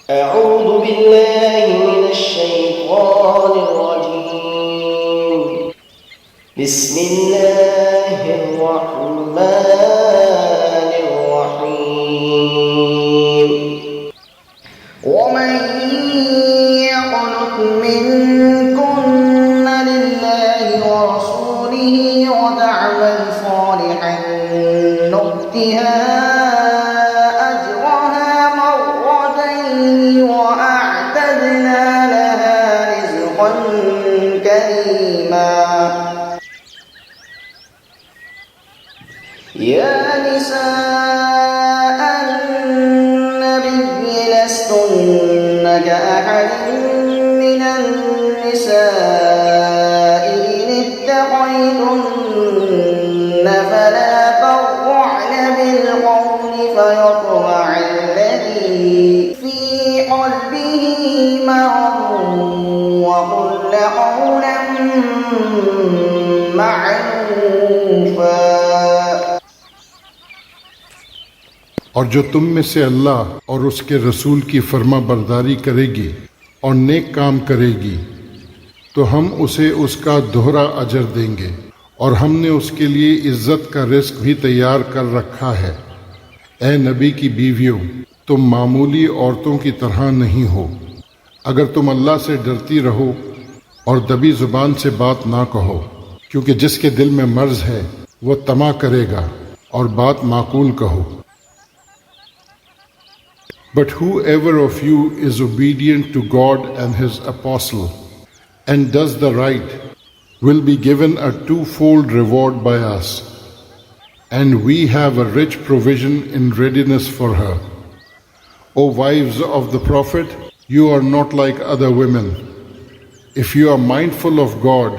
أعوذ بالله من الشيطان الرجيم بسم الله الرحمن الرحيم ومن يقنت منكن لله ورسوله وتعمل صالحا نؤتها أجرها مرتين وأعتدنا لها رزقا كريما يا نساء النبي لستن كأحد من النساء إن اتقيتن فلا تخضعن بالقول فيطمع الذي في قلبه مرض وقل قولا معروفا और जो तुम में से अल्लाह और उसके रसूल की फर्मा बरदारी करेगी और नेक काम करेगी तो हम उसे उसका दोहरा अजर देंगे और हमने उसके लिए इज्जत का रिस्क भी तैयार कर रखा है। ए नबी की बीवियों, तुम मामूली औरतों की तरह नहीं हो। अगर तुम अल्लाह से डरती रहो और दबी जुबान से बात ना कहो, क्योंकि जिसके दिल में मर्ज है वो तमा करेगा, और बात माकूल कहो। But whoever of you is obedient to God and His apostle and does the right will be given a twofold reward by us, and we have a rich provision in readiness for her. O wives of the Prophet, you are not like other women. If you are mindful of God,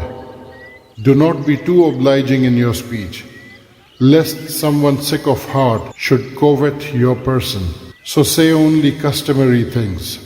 do not be too obliging in your speech, lest someone sick of heart should covet your person. So say only customary things.